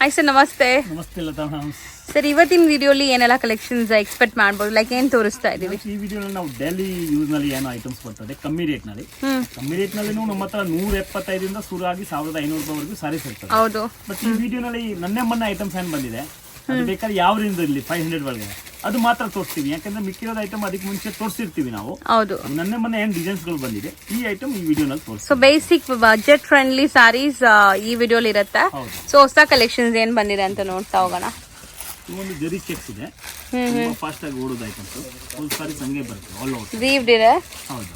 Hi sir, ನಮಸ್ತೆ. ನಮಸ್ತೆ Lata ma'am. Sir, ಇವತ್ತಿನ ವಿಡಿಯೋಲಿ ಏನೆಲ್ಲ ಕಲೆಕ್ಷನ್ಸ್ ಎಕ್ಸ್ಪೆಕ್ಟ್ ಮಾಡ್ಬೋದು? ಲೈಕ್ ಏನು ತೋರಿಸ್ತಾ ಇದೀವಿ ಈ ವಿಡಿಯೋನಲ್ಲಿ ನಾವು ಡೈಲಿ ಯೂಸ್ ನಲ್ಲಿ ಏನೋ ಐಟಮ್ಸ್ ಬರ್ತದೆ ಕಮ್ಮಿ ರೇಟ್ ನಲ್ಲಿ. ಕಮ್ಮಿ ರೇಟ್ ನಲ್ಲಿ ನಮ್ಮ ಹತ್ರ 175 ಶುರು ಆಗಿ 1500 ರೂಪಾಯಿವರೆಗೂ ಸಾರೀಸ್ ಇರ್ತದೆ. ಹೌದು. ಬಟ್ ಈ ವಿಡಿಯೋನಲ್ಲಿ ಮೊನ್ನೆ ಐಟಮ್ಸ್ ಏನ್ ಬಂದಿದೆ, ಅದು ಬೇಕಾದ್ರೆ ಯಾವ ರೇಂಜ್ ಇರಲಿ 500 ಒಳಗೆ ಅದು ಮಾತ್ರ ತೋರಿಸ್ತೀವಿ. ಯಾಕಂದ್ರೆ ಮಿಕ್ಕಿರೋದು ಐಟಮ್ ಅದಕ್ಕೆ ಮುಂಚೆ ತೋರಿಸಿರ್ತೀವಿ ನಾವು. ಹೌದು. ಮೊನ್ನೆ ಏನ್ ಡಿಸೈನ್ಸ್ ಗಳು ಬಂದಿದೆ ಈ ಐಟಮ್ ಈ ವಿಡಿಯೋನಲ್ಲಿ ತೋರಿಸ್ತೀವಿ. So basic budget friendly sarees ಈ ವಿಡಿಯೋಲಿ ಇರುತ್ತೆ. ಸೊ ಹೊಸ ಕಲೆಕ್ಷನ್ಸ್ ಏನ್ ಬಂದಿದೆ ಅಂತ ನೋಡ್ತಾ ಹೋಗೋಣ. ಒಂದು ಜರಿ ಚೆಕ್ಸ್ ಇದೆ, ತುಂಬಾ ಫಾಸ್ಟ್ ಆಗಿ ಓಡೋದು ಐಟಮ್ಸ್. ಫುಲ್ ಸಾರೀಸ್ ಹಂಗೆ ಬರುತ್ತೆ, ಆಲ್ ಔಟ್ ವೀವ್ಡ್ ಇದೆ. ಹೌದು,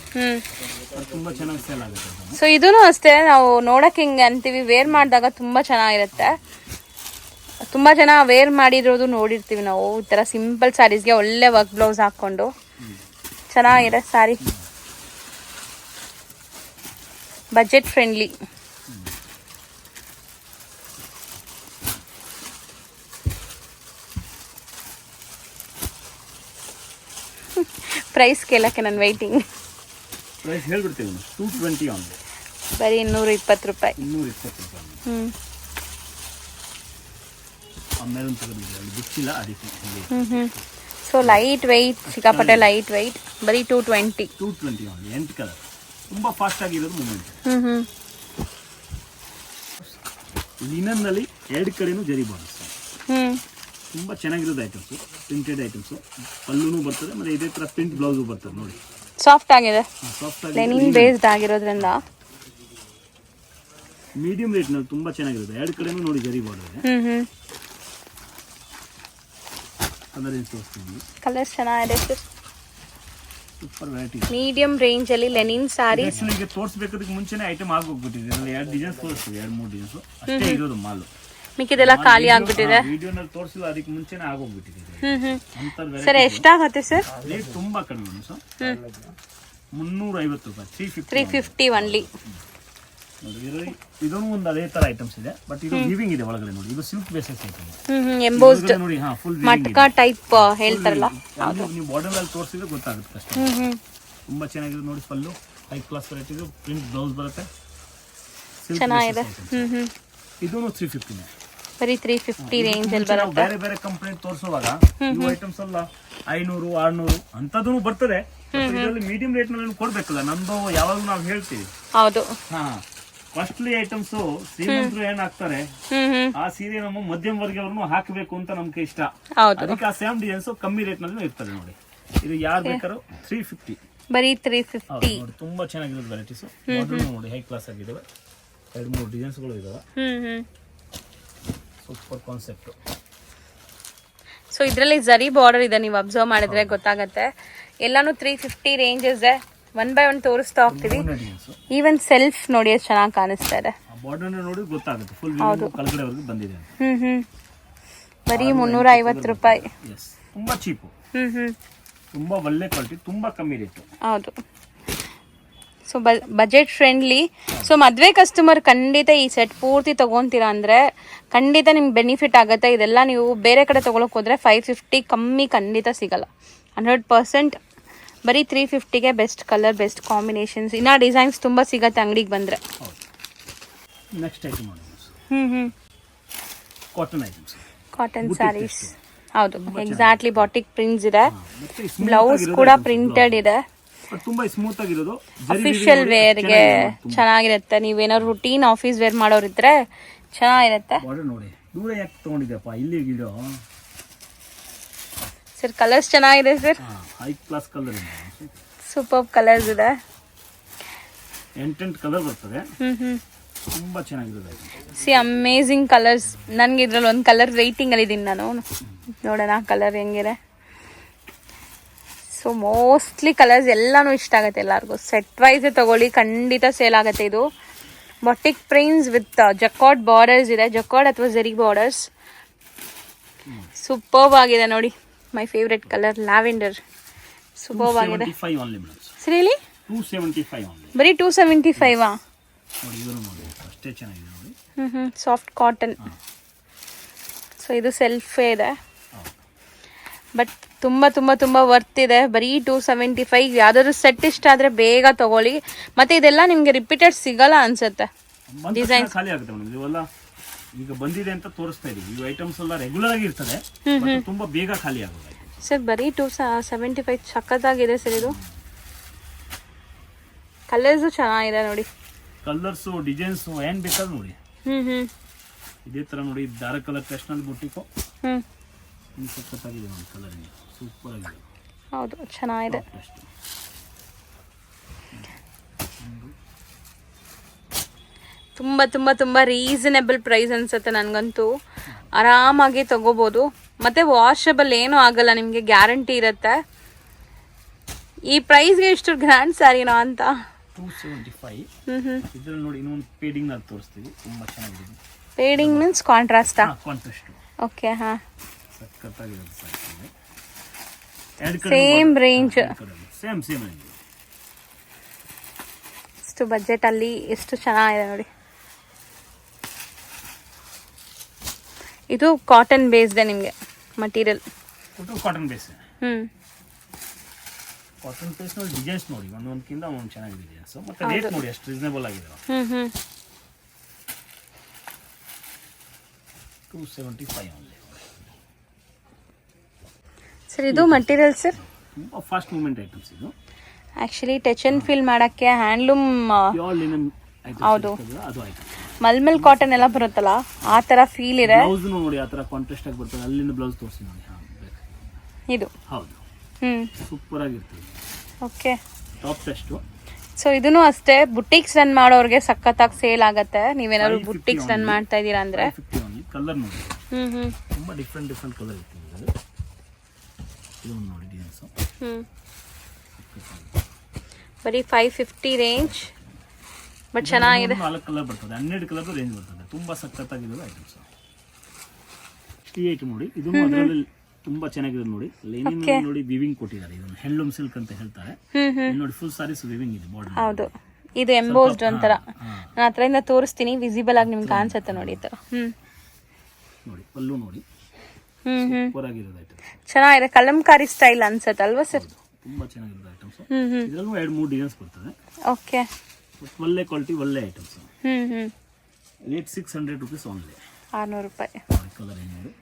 ಅದು ತುಂಬಾ ಚೆನ್ನಾಗಿ ಸೇಲ್ ಆಗುತ್ತೆ. ಸೊ ಇದೂನು ಅಷ್ಟೇ, ನಾವು ನೋಡಕ್ ಹಿಂಗೆ ಅಂತೀವಿ, ವೇರ್ ಮಾಡಿದಾಗ ತುಂಬಾ ಚೆನ್ನಾಗಿರುತ್ತೆ. ತುಂಬಾ ಜನ ವೇರ್ ಮಾಡಿರೋದು ನೋಡಿರ್ತೀವಿ ನಾವು. ಈ ತರ ಸಿಂಪಲ್ ಸ್ಯಾರೀಸ್ಗೆ ಒಳ್ಳೆ ವರ್ಕ್ ಬ್ಲೌಸ್ ಹಾಕೊಂಡು ಚೆನ್ನಾಗಿದೆ ಸ್ಯಾರಿ. Budget friendly. ಪ್ರೈಸ್ ಕೇಳಕ್ಕೆ ನಾನು ವೈಟಿಂಗ್. ಪ್ರೈಸ್ ಹೇಳ್ಬಿಡ್ತೀವಿ, 220 ಆನ್ ಬರೀ 220 ರೂಪಾಯಿ. 220 ರೂಪಾಯಿ. ಆಮೇಲೆ ಬಿಚ್ಚಿಲ್ಲ ಅದಕ್ಕೆ. ಸೊ ಲೈಟ್ ವೆಯ್ಟ್, ಸಿಕ್ಕಾಪಟ್ಟೆ ಲೈಟ್ ವೆಯ್ಟ್. ಬರೀ 220 ಆನ್. ಎಂಟು ಕಲರ್, ತುಂಬಾ ಫಾಸ್ಟ್ ಆಗಿರೋದು ಮೂಮೆಂಟ್. ಲಿನನ್ ನಲ್ಲಿ ಎರಡು ಕಡೆನೂ ಜರಿ ಬಾರ್ಡರ್ಸ್. ತುಂಬಾ ಚೆನ್ನಾಗಿರೋದು ಐಟಮ್ಸ್, ಪ್ರಿಂಟೆಡ್ ಐಟಮ್ಸ್. ಪಲ್ಲುನು ಬರ್ತದೆ, ಮತ್ತೆ ಇದೇ ತರ ಪ್ರಿಂಟ್ ಬ್ಲೌಸ್ ಬರ್ತದೆ ನೋಡಿ. ಸಾಫ್ಟ್ ಆಗಿದೆ, ಸಾಫ್ಟ್ ಆಗಿ ಲೆನಿನ್ ಬೇಸ್ಡ್ ಆಗಿರೋದ್ರಿಂದ ಮೀಡಿಯಂ ರೇಟ್ ನಲ್ಲಿ ತುಂಬಾ ಚೆನ್ನಾಗಿರುತ್ತೆ. ಎರಡು ಕಡೆನೂ ನೋಡಿ ಜರಿ ಬಾರ್ಡರ್ ಇದೆ. ಕಲರ್ಸ್ ಚೆನ್ನಾಗಿದೆ sir. Super variety. Medium range ಅಲ್ಲಿ ಲೆನಿನ್ ಸಾರೀಸ್. ಈಗ ತೋರಿಸಬೇಕಾದಕ್ಕೆ ಮುಂಚೆನೇ ಐಟಮ್ ಆಗೋಗ್ಬಿಟ್ಟಿದೆ. ಇದರಲ್ಲಿ 2 ಡಿಸೈನ್ಸ್ ತೋರಿಸ್ತೀವಿ, 2-3 ಡಿಸೈನ್ಸ್ ಅಷ್ಟೇ ಇರೋದು ಮಾಲ್. ಮಿಕ್ಕಿದೆಲ್ಲ ಖಾಲಿ ಆಗ್ಬಿಟ್ಟಿದೆ. ವಿಡಿಯೋನಲ್ಲಿ ತೋರಿಸಿಲ್ಲ, ಅದಕ್ಕೆ ಮುಂಚೆನೇ ಆಗೋಗ್ಬಿಟ್ಟಿದೆ. ಸರ್ ಎಷ್ಟಾಗುತ್ತೆ ಸರ್? ರೇಟ್ ತುಂಬಾ ಕಡಿಮೆ ಸರ್, 350 ರೂಪಾಯಿ. 350 ಒನ್ಲಿ. ಇದನ್ನು ಒಂದು ಅದೇ ತರ ಐಟಮ್ಸ್ ಇದೆ, ಬಟ್ ಇದು ವೀವಿಂಗ್ ಇದೆ ಒಳಗಡೆ ನೋಡಿ. ಇದು ಸಿಲ್ಕ್ ಬೇಸಸ್ ಐಟಮ್ ಎಂಬೋಸ್ಡ್ ನೋಡಿ. ಫುಲ್ ಮಟ್ಕಾ ಟೈಪ್ ಹೇಳ್ತಾರಲ್ಲ, ನೀವು ಬಾರ್ಡರ್ ಅಲ್ಲಿ ತೋರಿಸಿದ್ರೆ ಗೊತ್ತಾಗುತ್ತೆ ಕಷ್ಟ. ತುಂಬಾ ಚೆನ್ನಾಗಿದೆ ನೋಡಿ. ಪಲ್ಲು high class variety, print blouse ಬರುತ್ತೆ, ಚೆನ್ನಾಗಿದೆ. ಇದನ್ನು 350. ಬರೀ 350 ರೇಂಜ್ ಅಲ್ಲಿ ಬರುತ್ತೆ. ಬೇರೆ ಬೇರೆ ಕಂಪನಿ ತೋರಿಸುವಾಗ ಇವು ಐಟಮ್ಸ್ ಎಲ್ಲ 500, 600 ಅಂತದೂ ಬರ್ತದೆ. ಇದರಲ್ಲಿ ಮೀಡಿಯಂ ರೇಟ್ ನಲ್ಲಿ ಕೊಡ್ಬೇಕಲ್ಲ. ನಮ್ದು ಯಾವಾಗಲೂ ನಾವು ಹೇಳ್ತೀವಿ. ಹೌದು. ಕಾಸ್ಟ್ಲಿ ಐಟಮ್ಸ್ ಶ್ರೀಮಂತರು ಏನ್ ಹಾಕ್ತಾರೆ, ಆ ಸೀರೆ ನಮ್ಮ ಮಧ್ಯಮ ವರ್ಗವನ್ನು ಹಾಕಬೇಕು ಅಂತ ನಮ್ಗೆ ಇಷ್ಟ. ಅದಕ್ಕೆ ಆ ಸೇಮ್ ಡಿಸೈನ್ಸ್ ಕಮ್ಮಿ ರೇಟ್ ನಲ್ಲಿ ಇರ್ತದೆ ನೋಡಿ. ಇದು ಯಾರು ಬೇಕಾದ್ರೂ 350. ಬರೀ 350. ತುಂಬಾ ಚೆನ್ನಾಗಿರೋದು ವೆರೈಟೀಸ್. ನೋಡಿ ಹೈ ಕ್ಲಾಸ್ ಆಗಿದಾವೆ. 2-3 ಡಿಸೈನ್ಸ್ ಗಳು ಇದಾವೆ. Super concept. ಸೊ ಇದರಲ್ಲಿ ಜರಿ ಬಾರ್ಡರ್ ಇದೆ, ನೀವು ಅಬ್ಸರ್ವ್ ಮಾಡಿದ್ರೆ ಗೊತ್ತಾಗತ್ತೆ. ಎಲ್ಲಾನು 350 ರೇಂಜ್ ಇದೆ. 1 by 1 ತೋರಿಸ್ತಾ ಹೋಗ್ತೀವಿ. ಈವನ್ ಸೆಲ್ಫ್ ನೋಡಿ ಎಷ್ಟು ಚೆನ್ನಾಗಿ ಕಾಣಿಸ್ತಾ ಇದೆ. ಬಾರ್ಡರ್ ನೋಡಿ ಗೊತ್ತಾಗುತ್ತೆ, ಫುಲ್ ಕೆಳಗಡೆವರೆಗೂ ಬಂದಿದೆ. ಬರೀ 350 ರೂಪಾಯಿ. ತುಂಬಾ ಚೀಪ್, ತುಂಬಾ ಒಳ್ಳೆ ಕ್ವಾಲಿಟಿ, ತುಂಬಾ ಕಮ್ಮಿ ರೇಟ್. ಹೌದು. So budget friendly. ಸೊ ಮದುವೆ ಕಸ್ಟಮರ್ ಖಂಡಿತ ಈ ಸೆಟ್ ಪೂರ್ತಿ ತಗೊಂತೀರಾ ಅಂದರೆ ಖಂಡಿತ ನಿಮ್ಗೆ ಬೆನಿಫಿಟ್ ಆಗುತ್ತೆ. ಇದೆಲ್ಲ ನೀವು ಬೇರೆ ಕಡೆ ತೊಗೊಳಕ್ಕೆ ಹೋದರೆ 550 ಕಮ್ಮಿ ಖಂಡಿತ ಸಿಗಲ್ಲ, 100%. ಬರೀ 350ಗೆ ಬೆಸ್ಟ್ ಕಲರ್, ಬೆಸ್ಟ್ ಕಾಂಬಿನೇಷನ್ಸ್. ಇನ್ನ ಡಿಸೈನ್ಸ್ ತುಂಬ ಸಿಗತ್ತೆ ಅಂಗಡಿಗೆ ಬಂದರೆ. Next item cotton items, cotton sarees. ಹೌದು, ಎಕ್ಸಾಕ್ಟ್ಲಿ. ಬಾಟಿಕ್ ಪ್ರಿಂಟ್ಸ್ ಇದೆ, ಬ್ಲೌಸ್ ಕೂಡ ಪ್ರಿಂಟೆಡ್ ಇದೆ. ತುಂಬಾ ಸ್ಮೂತ್ ಆಗಿರೋದು. ಅಫಿಷಿಯಲ್ ವೇರ್ಗೆ ಚೆನ್ನಾಗಿರುತ್ತೆ. ನೀವೇನಾದ್ರು ರೂಟೀನ್ ಆಫೀಸ್ ವೇರ್ ಮಾಡೋರಿದ್ರೆ ಚೆನ್ನಾಗಿರುತ್ತೆ. ನೋಡಿ ದೂರ ಯಾಕೆ ತಗೊಂಡಿದ್ದಪ್ಪ, ಇಲ್ಲಿ ಗಿಡೋ. ಸರ್ ಕಲರ್ಸ್ ಚೆನ್ನಾಗಿದೆ ಸರ್, ಹೈ ಕ್ಲಾಸ್ ಕಲರ್ ಇದೆ. ಸೂಪರ್ ಕಲರ್ಸ್ ಇದೆ. 8 ಕಲರ್ ಬರ್ತದೆ. ತುಂಬಾ ಚೆನ್ನಾಗಿದೆ. C amazing colours. ನನ್ಗೆ ಇದ್ರಲ್ಲಿ ಒಂದು ಕಲರ್ ವೇಟಿಂಗ್ ಅಲ್ಲಿ ಇದೀನಿ ನಾನು. ನೋಡೋಣ ಕಲರ್ ಹೆಂಗಿದೆ. ಸೊ ಮೋಸ್ಟ್ಲಿ ಕಲರ್ಸ್ ಎಲ್ಲಾನು ಇಷ್ಟ ಆಗುತ್ತೆ ಎಲ್ಲರಿಗೂ. ಸೆಟ್ ವೈಸ್ ತಗೊಳ್ಳಿ, ಖಂಡಿತ ಸೇಲ್ ಆಗುತ್ತೆ. ಇದು batik prints with jacquard borders ಇದೆ, ಜಕಾರ್ಡ್ ಅಥವಾ ಜರಿ ಬಾರ್ಡರ್ಸ್. ಸೂಪರ್ಬ್ ಆಗಿದೆ ನೋಡಿ. My favourite colour lavender. Superb ಆಗಿದೆ. ಸರಿಲಿ 275 ಬರೀ 275. ಅಷ್ಟೇ ಚೆನ್ನಾಗಿದೆ ನೋಡಿ. Soft cotton. ಸೊ ಇದು ಸೆಲ್ಫೇ ಇದೆ, ಬಟ್ ತುಂಬ ತುಂಬ ತುಂಬ ವರ್ತ್ ಇದೆ. ಬರೀ 275. ಯಾವ್ದಾದ್ರು ಸೆಟ್ ಇಷ್ಟ ಆದರೆ ಬೇಗ ತಗೊಳ್ಳಿ. ಮತ್ತು ಇದೆಲ್ಲ ನಿಮಗೆ ರಿಪೀಟೆಡ್ ಸಿಗಲ್ಲ ಅನ್ಸುತ್ತೆ. ಡಿಸೈನ್ ಖಾಲಿ ಆಗುತ್ತೆ ಮೇಡಮ್. ಇವೆಲ್ಲ ಈಗ ಬಂದಿದೆ ಅಂತ ತೋರಿಸ್ತಾ ಇದೀವಿ. ಈ ಐಟಮ್ಸ್ ಎಲ್ಲ ರೆಗ್ಯುಲರ್ ಆಗಿ ಇರ್ತದೆ, but ತುಂಬಾ ಬೇಗ ಖಾಲಿ ಆಗೋದು. ಸರ್ ಬರೀ 275 ಸಖತ್ತಾಗಿದೆ ಸರ್. ಇದು ಕಲರ್ಸು ಚೆನ್ನಾಗಿದೆ ನೋಡಿ, ಕಲರ್ಸು ಡಿಸೈನ್ಸು ಏನ್ ಬೇಕಾದ್ರೂ ನೋಡಿ. ಇದೇ ತರ ನೋಡಿ, ಡಾರ್ಕ್ ಕಲರ್ ಟ್ರೆಡಿಷನಲ್ ಬುಟ್ಟಿಕು ಸಖತ್ತಾಗಿದೆ ನೋಡಿ. ಕಲರ್ ಸೂಪರ್ ಆಗಿದೆ. ಹೌದು, ಚೆನ್ನಾಗಿದೆ. ತುಂಬ ತುಂಬ ತುಂಬ ರೀಸನೇಬಲ್ ಪ್ರೈಸ್ ಅನ್ಸುತ್ತೆ ನನಗಂತೂ. ಆರಾಮಾಗಿ ತಗೋಬೋದು, ಮತ್ತು ವಾಷಬಲ್ ಏನೂ ಆಗಲ್ಲ, ನಿಮಗೆ ಗ್ಯಾರಂಟಿ ಇರುತ್ತೆ. ಈ ಪ್ರೈಸ್ಗೆ ಇಷ್ಟು ಗ್ರ್ಯಾಂಡ್ ಸ್ಯಾರಿನೋ ಅಂತ. 275. ಇದ್ರಲ್ಲಿ ನೋಡಿ ಇನ್ನೊಂದು ಪೇಡಿಂಗ್ ನಲ್ಲಿ ತೋರಿಸ್ತೀವಿ, ತುಂಬಾ ಚೆನ್ನಾಗಿದೆ. ಪೇಡಿಂಗ್ ಮೀನ್ಸ್ ಕಾಂಟ್ರಾಸ್ಟಾ? ಕಾಂಟ್ರಾಸ್ಟ್. ಓಕೆ, ಹಾ, ಸಖತ್ತಾಗಿದೆ. Same range, same range. ಇಷ್ಟು ಬಜೆಟ್ ಅಲ್ಲಿ ಎಷ್ಟು ಚೆನ್ನಾಗಿದೆ ನೋಡಿ. ಇದು ಕಾಟನ್ ಬೇಸ್ಡ್ ನಿಮಗೆ material. Cotton base. Cotton base ನೋಡಿ, ಡಿಸೈನ್ಸ್ ನೋಡಿ, ಒಂದೊಂದಕ್ಕಿಂತ ಒಂದು ಚೆನ್ನಾಗಿದೆ ಡಿಸೈನ್ಸ್. ಮತ್ತೆ ರೇಟ್ ನೋಡಿ ಎಷ್ಟು ರೀಸನೇಬಲ್ ಆಗಿದೆ. 275 ಓನ್ಲಿ. ಸರ್ ಇದು ಮಟೀರಿಯಲ್ ಸರ್ ತುಂಬಾ ಫಾಸ್ಟ್ ಮೂವ್ಮೆಂಟ್ ಐಟಮ್ಸ್ ಇದು. ಆಕ್ಚುಲಿ ಟಚ್ ಅಂಡ್ ಫೀಲ್ ಮಾಡಕ್ಕೆ ಹ್ಯಾಂಡ್ಲೂಮ್. ಹೌದು, ಅದು ಐಟಮ್ ಮಲ್ಮಲ್ ಕಾಟನ್ ಎಲ್ಲ ಬರುತ್ತಲ್ಲ, ಆ ತರ ಫೀಲ್ ಇದೆ. ಬ್ಲೌಸ್ ನೋಡಿ ಆ ತರ ಕಾಂಟ್ರಾಸ್ಟ್ ಆಗಿ ಬರ್ತದೆ. ಅಲ್ಲಿಂದ ಬ್ಲೌಸ್ ತೋರಿಸಿ ನೋಡಿ. ಇದು ಹೌದು, ಸೂಪರ್ ಆಗಿರ್ತದೆ. Okay, top test. ಸೊ ಇದನ್ನು ಅಷ್ಟೇ, ಬುಟಿಕ್ಸ್ ರನ್ ಮಾಡೋರ್ಗೆ ಸಖತ್ತಾಗಿ ಸೇಲ್ ಆಗತ್ತೆ. ನೀವೇನಾದ್ರು ಬುಟಿಕ್ಸ್ ರನ್ ಮಾಡ್ತಾ ಇದೀರಾ ಅಂದ್ರೆ. ಕಲರ್ ನೋಡಿ, ತುಂಬಾ ಡಿಫ್ರೆಂಟ್ ಕಲರ್ ಇರ್ತದೆ. ಇದು ನೋಡಿ ಡಿಸೈನ್ಸ್. ಬರೀ 550 ರೇಂಜ್, ಬಟ್ ಚೆನ್ನಾಗಿದೆ. 4 ಕಲರ್ ಬರ್ತದೆ, 12 ಕಲರ್ ರೇಂಜ್ ಬರ್ತದೆ. ತುಂಬಾ ಸಖತ್ತಾಗಿರೋ ಐಟಮ್ಸ್. ಈ ಐಟಮ್ ನೋಡಿ, ಇದು ಅದರಲ್ಲಿ ತುಂಬಾ ಚೆನ್ನಾಗಿದೆ ನೋಡಿ. ಲೈನಿಂಗ್ ನೋಡಿ, ವಿವಿಂಗ್ ಕೊಟ್ಟಿದ್ದಾರೆ. ಇದನ್ನು ಹ್ಯಾಂಡ್ಲೂಮ್ ಸಿಲ್ಕ್ ಅಂತ ಹೇಳ್ತಾರೆ. ನೋಡಿ ಫುಲ್ ಸಾರೀಸ್ ವಿವಿಂಗ್ ಇದೆ ಬಾರ್ಡರ್. ಹೌದು, ಇದು ಎಂಬೋಸ್ಡ್ ಒಂಥರ. ನಾನು ಹತ್ರದಿಂದ ತೋರಿಸ್ತೀನಿ, ವಿಸಿಬಲ್ ಆಗಿ ನಿಮ್ಗೆ ಕಾಣಿಸುತ್ತೆ ನೋಡಿ. ಈ ತರ ನೋಡಿ ಪಲ್ಲು ನೋಡಿ, ಸೂಪರ್ ಆಗಿರೋದು ಐಟಮ್. ಚೆನ್ನಾಗಿದೆ, ಕಲಂಕಾರಿ ಸ್ಟೈಲ್ ಅನ್ಸುತ್ತೆ ಅಲ್ವಾ ಸರ್? ತುಂಬಾ ಚೆನ್ನಾಗಿರೋದು ಐಟಮ್ಸ್. ಇದರಲ್ಲೂ 2-3 ಡಿಸೈನ್ಸ್ ಬರ್ತದೆ. ಓಕೆ, ಒಳ್ಳೆ ಕ್ವಾಲಿಟಿ, ಒಳ್ಳೆ ಐಟಮ್ಸ್. Rate 600 rupees only. 600 ರೂಪಾಯಿ. ಕಲರ್ ಏನು ನೋಡಿ.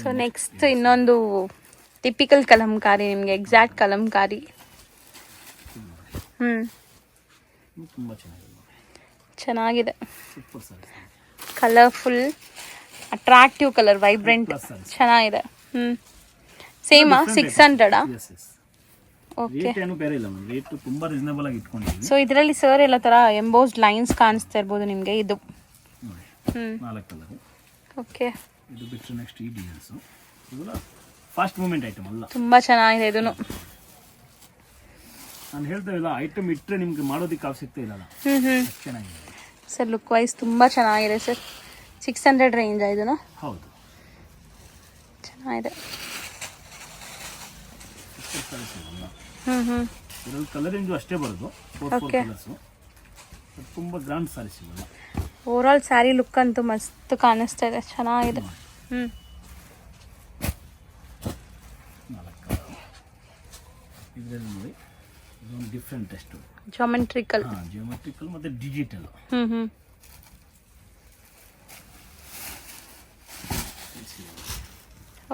ಸೊ ನೆಕ್ಸ್ಟ್ ಇನ್ನೊಂದು ಟಿಪಿಕಲ್ ಕಲಂಕಾರಿ, ನಿಮಗೆ ಎಕ್ಸಾಕ್ಟ್ ಕಲಂಕಾರಿ. ತುಂಬಾ ಚೆನ್ನಾಗಿದೆ, ಚೆನ್ನಾಗಿದೆ. ಸೂಪರ್ ಸಾರಿ, ಕಲರ್ಫುಲ್, ಅಟ್ರಾಕ್ಟಿವ್ ಕಲರ್, ವೈಬ್ರೆಂಟ್, ಚೆನ್ನಾಗಿದೆ. ಸೇಮಾ 600? ಓಕೆ, ರೇಟ್ ಏನು ಬೇರೆ ಇಲ್ಲ, ರೇಟ್ ತುಂಬಾ ರೀಸನಬಲ್ ಆಗಿ ಇಟ್ಕೊಂಡಿದ್ದೀವಿ. ಸೊ ಇದರಲ್ಲಿ ಸರ್ ಎಲ್ಲ ತರ ಎಂಬೋಸ್ಡ್ ಲೈನ್ಸ್ ಕಾಣಿಸ್ತಾ ಇರ್ಬೋದು ನಿಮಗೆ. ಇದು ನೋಡಿ 4 ಕಲರ್. ಓಕೆ, ಇದು ಬಿಟ್ಟರೆ ನೆಕ್ಸ್ಟ್ ಈ ಡಿಸೈನ್ಸ್. ಇದೆಲ್ಲ ಫಾಸ್ಟ್ ಮೂವ್ಮೆಂಟ್ ಐಟಮ್ ಅಲ್ಲ, ತುಂಬಾ ಚೆನ್ನಾಗಿದೆ. ಇದನ್ನು ನಾನು ಹೇಳ್ತಾ ಇಲ್ಲ, ಐಟಮ್ ಇಟ್ಟರೆ ನಿಮ್ಗೆ ಮಾಡೋದಕ್ಕೆ ಅವಶ್ಯಕತೆ ಇಲ್ಲ. ಚೆನ್ನಾಗಿದೆ ಸರ್, ಲುಕ್ ವೈಸ್ ತುಂಬಾ ಚೆನ್ನಾಗಿದೆ ಸರ್. 600 ರೇಂಜ್ ಇದನ್ನು. ಹೌದು, ಚೆನ್ನಾಗಿದೆ. ಇದರಲ್ಲಿ ಕಲರ್ ರೇಂಜು ಅಷ್ಟೇ ಬರೋದು, 4 ಕಲರ್ಸ್. ತುಂಬಾ ಗ್ರ್ಯಾಂಡ್ ಸಾರಿ ಸಿಗಲ್ಲ. ಓವರ್ ಆಲ್ ಸ್ಯಾರಿ ಲುಕ್ ಅಂತೂ ಮಸ್ತ್ ಕಾಣಿಸ್ತಾ ಇದೆ, ಚೆನ್ನಾಗಿದೆ. ಇದರಲ್ಲಿ ನೋಡಿ, ಇದೊಂದು ಡಿಫ್ರೆಂಟ್ ಟೆಸ್ಟ್. ಜಾಮೆಟ್ರಿಕಲ್ ಮತ್ತೆ ಡಿಜಿಟಲ್.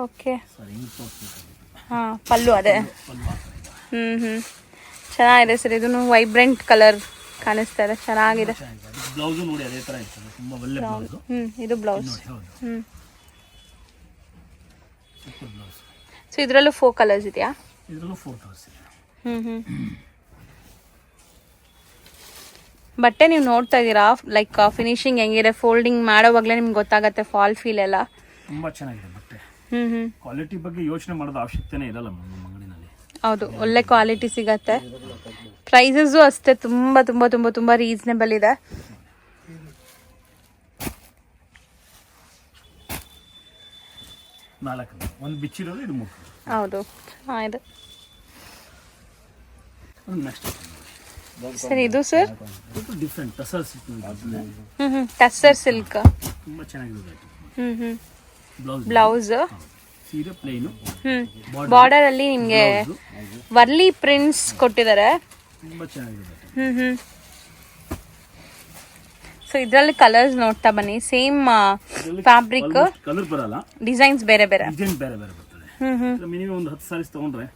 ಓಕೆ, ಸರಿ, ಪಲ್ಲು ಅದೇ. ಚೆನ್ನಾಗಿದೆ ಸರ್. ಇದನ್ನು ವೈಬ್ರೆಂಟ್ ಕಲರ್ ಕಾಣಿಸ್ತಾ ಇದೆ, ಚೆನ್ನಾಗಿದೆ. ಬ್ಲೌಸ್ ನೋಡಿ ಅದೇ ತರ ಇರ್ತದೆ, ತುಂಬಾ ಒಳ್ಳೆ ಬ್ಲೌಸ್. ಇದು ಬ್ಲೌಸ್. Super blouse. ಸೊ ಇದರಲ್ಲೂ 4 ಕಲರ್ಸ್ ಇದೆಯಾ? ಇದರಲ್ಲೂ 4 ಕಲರ್ಸ್ ಇದೆ. ಬಟ್ಟೆ ನೀವು ನೋಡ್ತಾ ಇದ್ದೀರಾ, ಲೈಕ್ ಫಿನಿಶಿಂಗ್ ಹೆಂಗಿದೆ, ಫೋಲ್ಡಿಂಗ್ ಮಾಡೋವಾಗಲೇ ನಿಮ್ಗೆ ಗೊತ್ತಾಗತ್ತೆ ಫಾಲ್ ಫೀಲ್ ಎಲ್ಲ. ತುಂಬಾ ಚೆನ್ನಾಗಿದೆ ಬಟ್ಟೆ. ಕ್ವಾಲಿಟಿ ಬಗ್ಗೆ ಯೋಚನೆ ಮಾಡೋದು ಅವಶ್ಯಕತೆನೇ ಇರಲ್ಲ ನಮ್ಮ ಅಂಗಡಿನಲ್ಲಿ. ಹೌದು, ಒಳ್ಳೆ ಕ್ವಾಲಿಟಿ ಸಿಗತ್ತೆ. ಪ್ರೈಸಸ್ಸು ಅಷ್ಟೇ ತುಂಬ ತುಂಬ ತುಂಬ ತುಂಬ ರೀಸನೇಬಲ್ ಇದೆ. ಒಂದು ಬಿಚ್ಚಿರೋದು, ಇದು 3. ಹೌದು, ಚೆನ್ನಾಗಿದೆ. ನೆಕ್ಸ್ಟ್ ಸರ್ ಇದು sir different tussar silk. Tussar silk ತುಂಬಾ ಚೆನ್ನಾಗಿದೆ. ಬ್ಲೌಸ್ ಸೀರೆ ಪ್ಲೇನ್, ಬಾರ್ಡರ್ ಅಲ್ಲಿ ನಿಮಗೆ ವರ್ಲಿ ಪ್ರಿಂಟ್ಸ್ ಕೊಟ್ಟಿದ್ದಾರೆ. ತುಂಬಾ ಚೆನ್ನಾಗಿದೆ. ಸೊ ಇದರಲ್ಲಿ ಕಲರ್ಸ್ ನೋಡ್ತಾ ಬನ್ನಿ. ಸೇಮ್ ಫ್ಯಾಬ್ರಿಕ್, ಕಲರ್ ಬರಲ್ಲ, ಡಿಸೈನ್ಸ್ ಬೇರೆ ಬೇರೆ. ಡಿಸೈನ್ ಬೇರೆ ಬೇರೆ ಬರ್ತದೆ. ಮಿನಿಮಮ್ ಒಂದು 10 ಸಾರೀಸ್ ತಗೊಂಡ್ರೆ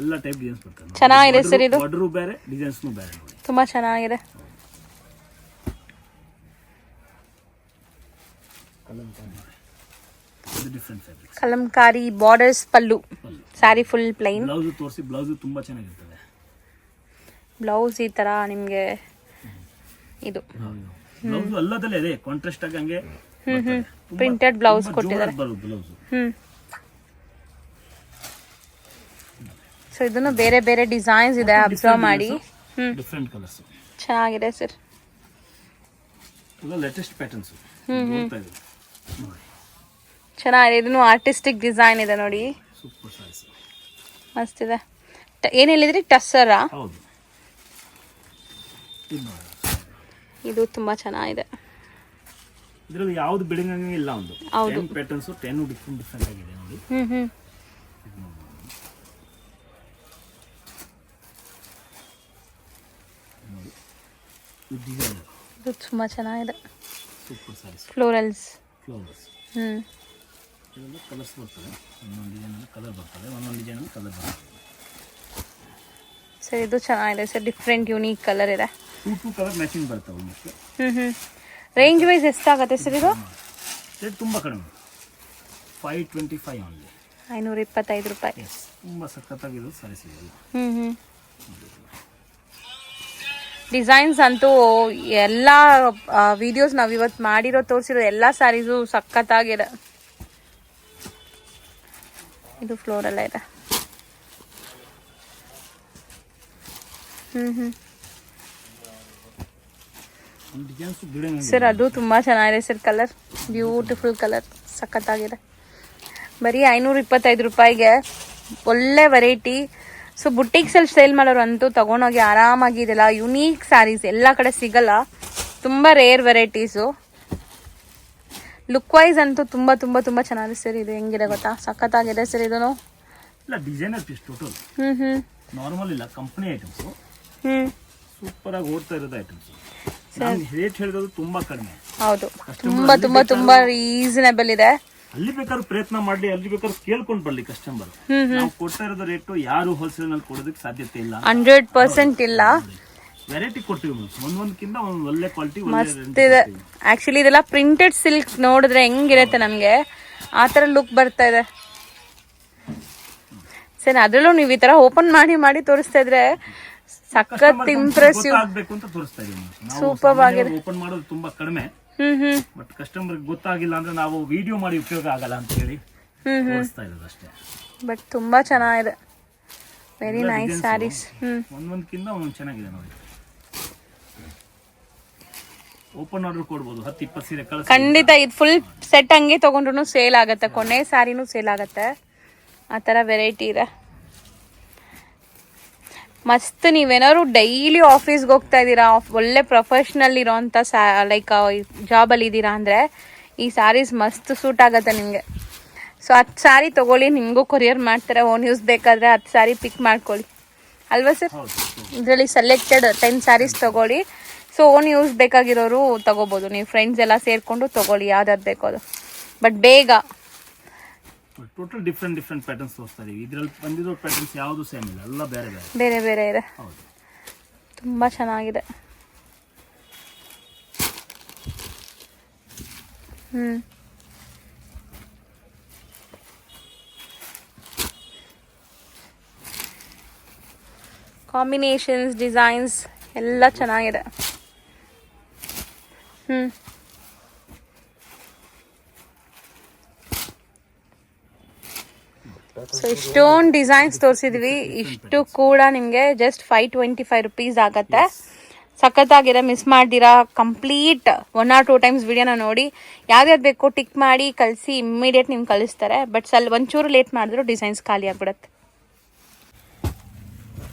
ಎಲ್ಲ ಟೈಪ್ ಡಿಸೈನ್ಸ್ ಬರ್ತದೆ. ಚೆನ್ನಾಗಿದೆ ಸರ್ ಇದು. ಬಾರ್ಡರ್ ಬೇರೆ, ಡಿಸೈನ್ಸ್ ಬೇರೆ ನೋಡಿ. ತುಂಬಾ ಚೆನ್ನಾಗಿದೆ. ಕಲಂಕಾರಿ ಬಾರ್ಡರ್ಸ್, ಪಲ್ಲು, ಸ್ಯಾರಿ ಫುಲ್ ಪ್ಲೈನ್. ಬ್ಲೌಸ್ ತೋರಿಸಿ, ಬ್ಲೌಸ್ ತುಂಬಾ ಚೆನ್ನಾಗಿರ್ತದೆ. ಬ್ಲೌಸ್ ಈ ತರ ನಿಮ್ಗೆ ಇದು ಬ್ಲೌಸ್ ಅಲ್ಲದಲ್ಲೇ ಇದೆ, ಕಾಂಟ್ರಾಸ್ಟ್ ಆಗಿ ಹಂಗೆ ಪ್ರಿಂಟೆಡ್ ಬ್ಲೌಸ್ ಕೊಟ್ಟಿದ್ದಾರೆ. ಸೊ ಇದನ್ನು ಬೇರೆ ಬೇರೆ ಡಿಸೈನ್ಸ್ ಇದೆ, ಅಬ್ಸರ್ವ್ ಮಾಡಿ. ಡಿಫರೆಂಟ್ ಕಲರ್ಸ್ ಚೆನ್ನಾಗಿದೆ ಸರ್. ಎಲ್ಲ ಲೇಟೆಸ್ಟ್ ಪ್ಯಾಟರ್ನ್ಸ್ ಚೆನ್ನಾಗಿದೆ. ಇದನ್ನು ಆರ್ಟಿಸ್ಟಿಕ್ ಡಿಸೈನ್ ಇದೆ ನೋಡಿ, ಸೂಪರ್ ಸಾರೀಸ್, ಮಸ್ತ್ ಇದೆ. ಏನ್ ಹೇಳಿದ್ರಿ, ಟಸ್ಸರಾ? ಹೌದು, ಇದು ತುಂಬಾ ಚೆನ್ನಾಗಿದೆ. ಇದರಲ್ಲಿ ಯಾವ್ದು ಬಿಲ್ಡಿಂಗ್ ಇಲ್ಲ, ಒಂದು ಹೌದು, 10 ಪ್ಯಾಟರ್ನ್ಸ್ 10 ಡಿಫರೆಂಟ್ ಆಗಿದೆ ನೋಡಿ. ಇದು ತುಂಬಾ ಚೆನ್ನಾಗಿದೆ. Super saris, florals. ಇದೆಲ್ಲ ಕಲರ್ಸ್ ಬರ್ತದೆ, ಒಂದೊಂದು ಡಿಸೈನ್ ಕಲರ್ ಬರ್ತದೆ, ಒಂದೊಂದು ಡಿಸೈನ್ ಕಲರ್ ಬರ್ತದೆ. ಸರ್ ಇದು ಚೆನ್ನಾಗಿದೆ ಸರ್, ಡಿಫ್ರೆಂಟ್ ಯೂನಿಕ್ ಕಲರ್ ಇದೆ. 2 ಕಲರ್ ಮ್ಯಾಚಿಂಗ್ ಬರ್ತವೆ ಆಲ್ಮೋಸ್ಟ್. ರೇಂಜ್ ವೈಸ್ ಎಷ್ಟಾಗುತ್ತೆ ಸರ್ ಇದು? ರೇಟ್ ತುಂಬಾ ಕಡಿಮೆ, 525 ಓನ್ಲಿ, 525 ರೂಪಾಯಿ. ತುಂಬಾ ಸಖತ್ತಾಗಿರೋದು ಸಾರೀಸ್ ಇದೆ. ಡಿಸೈನ್ಸ್ ಅಂತೂ ಎಲ್ಲ ವಿಡಿಯೋಸ್ ನಾವು ಇವತ್ತು ಮಾಡಿರೋ ತೋರಿಸಿರೋ ಎಲ್ಲ ಸ್ಯಾರೀಸು ಸಖತ್ತಾಗಿದೆ. ಇದು ಫ್ಲೋರ್ ಎಲ್ಲ ಇದೆ. ಸರ್ ಅದು ತುಂಬಾ ಚೆನ್ನಾಗಿದೆ ಸರ್, ಕಲರ್ ಬ್ಯೂಟಿಫುಲ್ ಕಲರ್, ಸಖತ್ತಾಗಿದೆ. ಬರೀ 525 ರೂಪಾಯಿಗೆ ಒಳ್ಳೆ ವೆರೈಟಿ. ಸೊ ಬುಟ್ಟಿಕ್ಸಲ್ಲಿ ಸೇಲ್ ಮಾಡೋರು ಅಂತೂ ತಗೊಂಡೋಗಿ ಆರಾಮಾಗಿ ಇದೆಲ್ಲ ಯುನೀಕ್ ಸ್ಯಾರೀಸ್ ಎಲ್ಲ ಕಡೆ ಸಿಗಲ್ಲ, ತುಂಬ ರೇರ್ ವೆರೈಟೀಸು. ಲುಕ್ ವೈಸ್ ಅಂತೂ ತುಂಬ ತುಂಬ ತುಂಬ ಚೆನ್ನಾಗಿದೆ ಸರ್. ಇದು ಹೆಂಗಿದೆ ಗೊತ್ತಾ, ಸಖತ್ತಾಗಿದೆ ಸರ್. ಇದನ್ನು ಇಲ್ಲ ಡಿಸೈನರ್ ಪೀಸ್ ಟೋಟಲ್, ನಾರ್ಮಲ್ ಇಲ್ಲ, ಕಂಪನಿ ಐಟಮ್ಸ್, ಸೂಪರ್ ಆಗಿ ಓಡ್ತಾ ಇರೋದು ಐಟಮ್ಸ್. ರೇಟ್ ಹೇಳಿದ್ರು ತುಂಬಾ ಕಡಿಮೆ. ಹೌದು, ತುಂಬಾ ತುಂಬಾ ತುಂಬಾ ರೀಸನೇಬಲ್ ಇದೆ. ಅಲ್ಲಿ ಬೇಕಾದ್ರೂ ಪ್ರಯತ್ನ ಮಾಡಿ, ಅಲ್ಲಿ ಬೇಕಾದ್ರೂ ಕೇಳ್ಕೊಂಡ್ ಬರ್ಲಿ ಕಸ್ಟಮರ್. ನಾವು ಕೊಡ್ತಾ ಇರೋದು ರೇಟು ಯಾರು ಹೋಲ್ಸೇಲ್ ನಲ್ಲಿ ಕೊಡೋದಕ್ಕೆ ಸಾಧ್ಯತೆ ಇಲ್ಲ, 100% ಇಲ್ಲ. ವೆರೈಟಿ ಕೊಟ್ಟಿವಿ, ಒಂದೊಂದಕ್ಕಿಂತ ಒಂದ್ ಒಳ್ಳೆ ಕ್ವಾಲಿಟಿ, ಮಸ್ತ್ ಇದೆ. ಆಕ್ಚುಲಿ ಇದೆಲ್ಲ ಪ್ರಿಂಟೆಡ್ ಸಿಲ್ಕ್ ನೋಡಿದ್ರೆ ಹೆಂಗಿರುತ್ತೆ ನಮ್ಗೆ ಆ ತರ ಲುಕ್ ಬರ್ತಾ ಇದೆ ಸರ್. ಅದ್ರಲ್ಲೂ ನೀವು ಈ ತರ ಓಪನ್ ಮಾಡಿ ಮಾಡಿ ತೋರಿಸ್ತಾ ಇದ್ರೆ ಸಖತ್ ಇಂಪ್ರೆಸಿವ್ ಆಗ್ಬೇಕು ಅಂತ ತೋರಿಸ್ತಾ ಇದೀವಿ. ಸೂಪರ್ ಆಗಿದೆ. ಓಪನ್ ಮಾಡೋದು ತುಂಬಾ ಕಡಿಮೆ, ಬಟ್ ಕಸ್ಟಮರ್ ಗೊತ್ತಾಗಿಲ್ಲ ಅಂದ್ರೆ ನಾವು ವಿಡಿಯೋ ಮಾಡಿ ಉಪಯೋಗ ಆಗಲ್ಲ ಅಂತ ಹೇಳಿ ತೋರಿಸ್ತಾ ಇರೋದು ಅಷ್ಟೇ. ಬಟ್ ತುಂಬಾ ಚೆನ್ನಾಗಿದೆ, ವೆರಿ ನೈಸ್ ಸ್ಯಾರೀಸ್. ಒಂದೊಂದಕ್ಕಿಂತ ಒಂದೊಂದು ಚೆನ್ನಾಗಿದೆ ನೋಡಿ. ಓಪನ್ ಆರ್ಡರ್ ಕೊಡ್ಬೋದು, 10-20 ಸೀರೆ ಕಳಿಸಿ. ಖಂಡಿತ ಇದು ಫುಲ್ ಸೆಟ್ ಹಂಗೆ ತಗೊಂಡ್ರು ಸೇಲ್ ಆಗುತ್ತೆ, ಕೊನೆ ಸ್ಯಾರಿನೂ ಸೇಲ್ ಆಗುತ್ತೆ, ಆ ಥರ ವೆರೈಟಿ ಇದೆ. ಮಸ್ತ್. ನೀವೇನಾದ್ರು ಡೈಲಿ ಆಫೀಸ್ಗೆ ಹೋಗ್ತಾ ಇದ್ದೀರಾ, ಒಳ್ಳೆ ಪ್ರೊಫೆಷ್ನಲ್ ಇರೋಂಥ ಲೈಕ್ ಜಾಬಲ್ಲಿ ಇದ್ದೀರಾ ಅಂದರೆ ಈ ಸ್ಯಾರೀಸ್ ಮಸ್ತ್ ಸೂಟ್ ಆಗುತ್ತೆ ನಿಮಗೆ. ಸೊ 10 ಸ್ಯಾರಿ ತೊಗೊಳ್ಳಿ, ನಿಮಗೂ ಕೊರಿಯರ್ ಮಾಡ್ತಾರೆ. ಓನ್ ಯೂಸ್ ಬೇಕಾದರೆ 10 ಸ್ಯಾರಿ ಪಿಕ್ ಮಾಡ್ಕೊಳ್ಳಿ ಅಲ್ವಾ ಸರ್? ಇದರಲ್ಲಿ ಸೆಲೆಕ್ಟೆಡ್ 10 ಸ್ಯಾರೀಸ್ ತೊಗೊಳ್ಳಿ. ಸೊ ಓನ್ ಯೂಸ್ ಬೇಕಾಗಿರೋರು ತೊಗೋಬೋದು, ನೀವು ಫ್ರೆಂಡ್ಸ್ ಎಲ್ಲ ಸೇರಿಕೊಂಡು ತೊಗೊಳ್ಳಿ ಯಾವ್ದಾದ್ರು ಬೇಕೋ ಅದು. ಬಟ್ ಬೇಗ ಟೋಟಲ್ ಡಿಫ್ರೆಂಟ್ ಪ್ಯಾಟರ್ನ್ಸ್ ತೋರಿಸ್ತಾ ಇದೀವಿ. ಇದರಲ್ಲಿ ಬಂದಿರೋ ಪ್ಯಾಟರ್ನ್ಸ್ ಯಾವುದು ಸೇಮ್ ಇಲ್ಲ, ಎಲ್ಲ ಬೇರೆ ಬೇರೆ ಇದೆ. ಹೌದು, ತುಂಬಾ ಚೆನ್ನಾಗಿದೆ. ಕಾಂಬಿನೇಷನ್ಸ್, ಡಿಸೈನ್ಸ್ ಎಲ್ಲ ಚೆನ್ನಾಗಿದೆ. ಸೊ ಇಷ್ಟೊಂದು ಡಿಸೈನ್ಸ್ ತೋರಿಸಿದ್ವಿ, ಇಷ್ಟು ಕೂಡ ನಿಮಗೆ ಜಸ್ಟ್ 525 ರುಪೀಸ್ ಆಗತ್ತೆ. ಸಖತ್ತಾಗಿದೆ, ಮಿಸ್ ಮಾಡ್ದಿರಾ ಕಂಪ್ಲೀಟ್ 1 or 2 ಟೈಮ್ಸ್ ವಿಡಿಯೋನ ನೋಡಿ ಯಾವ್ದು ಬೇಕೋ ಟಿಕ್ ಮಾಡಿ ಕಳಿಸಿ, ಇಮ್ಮಿಡಿಯೇಟ್ ನಿಮ್ಗೆ ಕಳಿಸ್ತಾರೆ. ಬಟ್ ಒಂಚೂರು ಲೇಟ್ ಮಾಡಿದ್ರು ಡಿಸೈನ್ಸ್ ಖಾಲಿ ಆಗ್ಬಿಡುತ್ತೆ.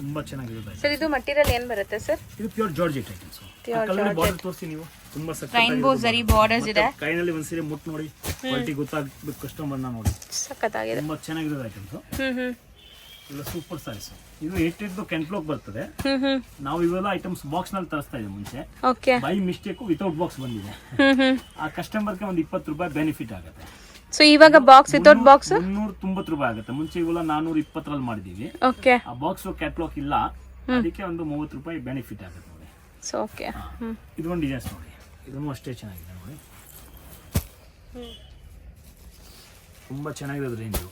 ತುಂಬಾ ಚೆನ್ನಾಗಿದೆ ಸರ್. ಇದು ಮಟೀರಿಯಲ್ ಏನ್ ಬರುತ್ತೆ ಸರ್? ಇದು ಪ್ಯೂರ್ ಜಾರ್ಜೆಟ್ ಐಟಮ್ಸ್. ಬಾರ್ಡರ್ ತೋರಿಸಿ ನೀವು, ತುಂಬಾ ರೈನ್ಬೋ ಜರಿ ಬಾರ್ಡರ್ಸ್ ಇದೆ. ಕೈನಲ್ಲಿ ಒಂದ್ಸರಿ ಮುಟ್ಟು ನೋಡಿ, ಕ್ವಾಲಿಟಿ ಗೊತ್ತಾಗಬೇಕು ಕಸ್ಟಮರ್ನ ನೋಡಿ. ಸಖತ್ತಾಗಿದೆ, ತುಂಬಾ ಚೆನ್ನಾಗಿದೆ ಐಟಮ್ಸ್. ಇಲ್ಲ ಸೂಪರ್ ಸಾರೀಸ್. ಇದು 8 ಕೆಂಟ್ಲೋಕ್ ಬರ್ತದೆ. ನಾವು ಇವೆಲ್ಲ ಐಟಮ್ಸ್ ಬಾಕ್ಸ್ ನಲ್ಲಿ ತರಿಸ್ತಾ ಇದ್ದೀವಿ ಮುಂಚೆ. Okay. By mistake without box ಬಂದಿದೆ. ಆ ಕಸ್ಟಮರ್ಗೆ ಒಂದು 20 ರೂಪಾಯಿ ಬೆನಿಫಿಟ್ ಆಗುತ್ತೆ. ಸೊ ಇವಾಗ ಬಾಕ್ಸ್ ವಿತೌಟ್ ಬಾಕ್ಸ್ 390 ರೂಪಾಯಿ ಆಗುತ್ತೆ. ಮುಂಚೆ ಇವೆಲ್ಲ 420 ಮಾಡಿದೀವಿ. ಓಕೆ. ಆ ಬಾಕ್ಸ್ ಕ್ಯಾಟ್ಲಾಗ್ ಇಲ್ಲ, ಅದಕ್ಕೆ ಒಂದು 30 ರೂಪಾಯಿ ಬೆನಿಫಿಟ್ ಆಗುತ್ತೆ ನೋಡಿ. So okay. ಇದೊಂದು ಡಿಸೈನ್ಸ್ ನೋಡಿ, ಇದನ್ನು ಅಷ್ಟೇ ಚೆನ್ನಾಗಿದೆ ನೋಡಿ. ತುಂಬಾ ಚೆನ್ನಾಗಿದೆ ರೇಂಜ್.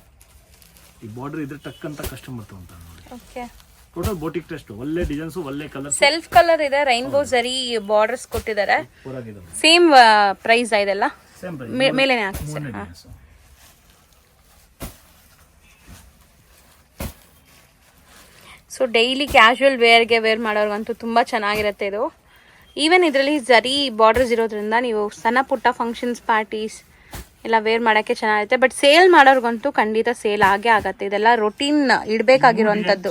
ಈ ಬಾರ್ಡರ್ ಇದ್ರೆ ಟಕ್ ಅಂತ ಕಸ್ಟಮರ್ ತಗೊಂತಾರೆ ನೋಡಿ. ಓಕೆ. ಟೋಟಲ್ ಬೋಟಿಕ್ ಟೆಸ್ಟ್, ಒಳ್ಳೆ ಡಿಸೈನ್ಸ್, ಒಳ್ಳೆ ಕಲರ್, ಸೆಲ್ಫ್ ಕಲರ್ ಇದೆ, ರೈನ್ಬೋ ಜರಿ ಬಾರ್ಡರ್ಸ್ ಕೊಟ್ಟಿದ್ದಾರೆ. ಸೇಮ್ ಪ್ರೈಸ್ ಇದೆಲ್ಲ ಸೇಮ್ ಪ್ರೈಸ್ ಮೇಲೇನೆ ಹಾಕಿದ್ದಾರೆ. ಸೊ ಡೈಲಿ ಕ್ಯಾಶುವಲ್ ವೇರ್ಗೆ ವೇರ್ ಮಾಡೋರ್ಗಂತೂ ತುಂಬ ಚೆನ್ನಾಗಿರುತ್ತೆ ಇದು. ಈವನ್ ಇದರಲ್ಲಿ ಜರಿ ಬಾರ್ಡರ್ಸ್ ಇರೋದ್ರಿಂದ ನೀವು ಸಣ್ಣ ಪುಟ್ಟ ಫಂಕ್ಷನ್ಸ್, ಪಾರ್ಟೀಸ್ ಎಲ್ಲ ವೇರ್ ಮಾಡೋಕ್ಕೆ ಚೆನ್ನಾಗಿರುತ್ತೆ. ಬಟ್ ಸೇಲ್ ಮಾಡೋರ್ಗಂತೂ ಖಂಡಿತ ಸೇಲ್ ಆಗೇ ಆಗತ್ತೆ. ಇದೆಲ್ಲ ರೊಟೀನ್ ಇಡಬೇಕಾಗಿರುವಂಥದ್ದು.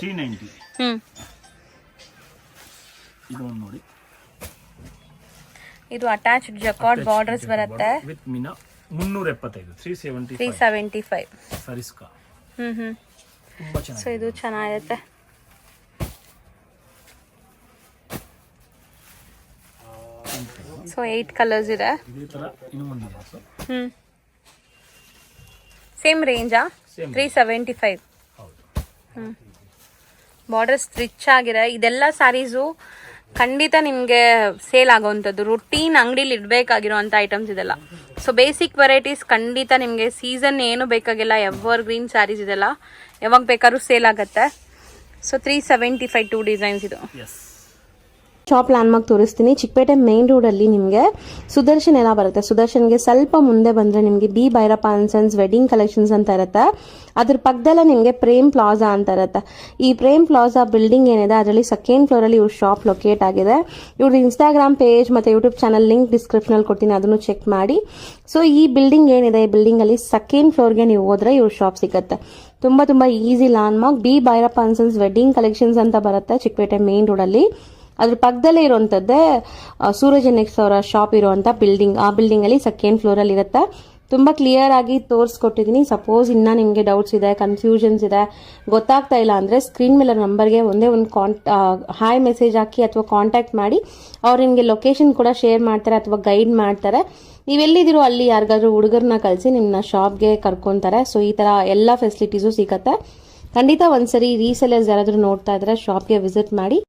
ನೋಡಿ, ಇದು ಅಟ್ಯಾಚ್ಡ್ ಜಕಾರ್ಡ್ ಬಾರ್ಡರ್ಸ್ ಬರುತ್ತೆ. ವಿತ್ ಮೀನಾ 375 375 ಸರಿಸ್ಕಾ. ತುಂಬಾ ಚೆನ್ನಾಗಿದೆ. ಸೊ ಇದು ಚೆನ್ನಾಗಿರುತ್ತೆ. ಸೊ 8 ಕಲರ್ಸ್ ಇದೆ. ಇದೇ ತರ ಇನ್ನೊಂದು ಇದೆ. ಸೇಮ್ ರೇಂಜಾ? 375. ಬಾರ್ಡರ್ಸ್ ರಿಚ್ ಆಗಿದೆ. ಇದೆಲ್ಲ ಸ್ಯಾರೀಸು ಖಂಡಿತ ನಿಮಗೆ ಸೇಲ್ ಆಗೋವಂಥದ್ದು, ರುಟೀನ್ ಅಂಗಡಿಲಿ ಇಡಬೇಕಾಗಿರೋಂಥ ಐಟಮ್ಸ್ ಇದೆಲ್ಲ. ಸೊ ಬೇಸಿಕ್ ವೆರೈಟೀಸ್ ಖಂಡಿತ ನಿಮಗೆ ಸೀಸನ್ ಏನು ಬೇಕಾಗಿಲ್ಲ, ಎವರ್ ಗ್ರೀನ್ ಸ್ಯಾರೀಸ್ ಇದೆಲ್ಲ ಯಾವಾಗ ಬೇಕಾದ್ರೂ ಸೇಲ್ ಆಗುತ್ತೆ. ಸೊ 375 2 ಡಿಸೈನ್ಸ್ ಇದು. ಶಾಪ್ ಲ್ಯಾಂಡ್ಮಾರ್ಕ್ ತೋರಿಸ್ತೀನಿ. ಚಿಕ್ಕಪೇಟೆ ಮೇನ್ ರೋಡಲ್ಲಿ ನಿಮಗೆ ಸುದರ್ಶನ್ ಎಲ್ಲ ಬರುತ್ತೆ. ಸುದರ್ಶನ್ಗೆ ಸ್ವಲ್ಪ ಮುಂದೆ ಬಂದರೆ ನಿಮಗೆ B Bhyrappa and sons wedding collections ಅಂತ ಇರುತ್ತೆ. ಅದ್ರ ಪಕ್ಕದಲ್ಲೇ ನಿಮಗೆ ಪ್ರೇಮ್ ಪ್ಲಾಜಾ ಅಂತ ಇರುತ್ತೆ. ಈ ಪ್ರೇಮ್ ಪ್ಲಾಜಾ ಬಿಲ್ಡಿಂಗ್ ಏನಿದೆ ಅದರಲ್ಲಿ ಸೆಕೆಂಡ್ ಫ್ಲೋರಲ್ಲಿ ಇವ್ರ ಶಾಪ್ ಲೊಕೇಟ್ ಆಗಿದೆ. ಇವ್ರದ್ದು ಇನ್ಸ್ಟಾಗ್ರಾಮ್ ಪೇಜ್ ಮತ್ತು ಯೂಟ್ಯೂಬ್ ಚಾನಲ್ ಲಿಂಕ್ ಡಿಸ್ಕ್ರಿಪ್ಷನಲ್ಲಿ ಕೊಡ್ತೀನಿ, ಅದನ್ನು ಚೆಕ್ ಮಾಡಿ. ಸೊ ಈ ಬಿಲ್ಡಿಂಗ್ ಏನಿದೆ, ಈ ಬಿಲ್ಡಿಂಗಲ್ಲಿ ಸೆಕೆಂಡ್ ಫ್ಲೋರ್ಗೆ ನೀವು ಹೋದ್ರೆ ಇವ್ರ ಶಾಪ್ ಸಿಗುತ್ತೆ. ತುಂಬ easy landmark. B Bhyrappa and sons wedding collections ಅಂತ ಬರುತ್ತೆ ಚಿಕ್ಕಪೇಟೆ ಮೇನ್ ರೋಡಲ್ಲಿ. ಅದ್ರ ಪಕ್ಕದಲ್ಲೇ ಇರುವಂಥದ್ದೇ ಸೂರಜ್ ನೆಕ್ಸ್ ಅವರ ಶಾಪ್ ಇರುವಂಥ ಬಿಲ್ಡಿಂಗ್. ಆ ಬಿಲ್ಡಿಂಗಲ್ಲಿ ಸೆಕೆಂಡ್ ಫ್ಲೋರಲ್ಲಿ ಇರುತ್ತೆ. ತುಂಬ ಕ್ಲಿಯರ್ ಆಗಿ ತೋರಿಸ್ಕೊಟ್ಟಿದ್ದೀನಿ. ಸಪೋಸ್ ಇನ್ನೂ ನಿಮಗೆ ಡೌಟ್ಸ್ ಇದೆ, ಕನ್ಫ್ಯೂಷನ್ಸ್ ಇದೆ, ಗೊತ್ತಾಗ್ತಾ ಇಲ್ಲ ಅಂದರೆ ಸ್ಕ್ರೀನ್ ಮೇಲೆ ನಂಬರ್ಗೆ ಒಂದೇ ಒಂದು ಹಾಯ್ ಮೆಸೇಜ್ ಹಾಕಿ ಅಥವಾ ಕಾಂಟ್ಯಾಕ್ಟ್ ಮಾಡಿ. ಅವ್ರು ನಿಮಗೆ ಲೊಕೇಶನ್ ಕೂಡ ಶೇರ್ ಮಾಡ್ತಾರೆ ಅಥವಾ ಗೈಡ್ ಮಾಡ್ತಾರೆ. ನೀವೆಲ್ಲಿದ್ದೀರೋ ಅಲ್ಲಿ ಯಾರಿಗಾದ್ರೂ ಹುಡುಗರನ್ನ ಕಳಿಸಿ ನಿಮ್ಮನ್ನ ಶಾಪ್ಗೆ ಕರ್ಕೊತಾರೆ. ಸೊ ಈ ಥರ ಎಲ್ಲ ಫೆಸಿಲಿಟೀಸು ಸಿಗುತ್ತೆ. ಖಂಡಿತ ಒಂದ್ಸರಿ ರೀಸೆಲರ್ಸ್ ಯಾರಾದರೂ ನೋಡ್ತಾ ಇದ್ರೆ ಶಾಪ್ಗೆ ವಿಸಿಟ್ ಮಾಡಿ.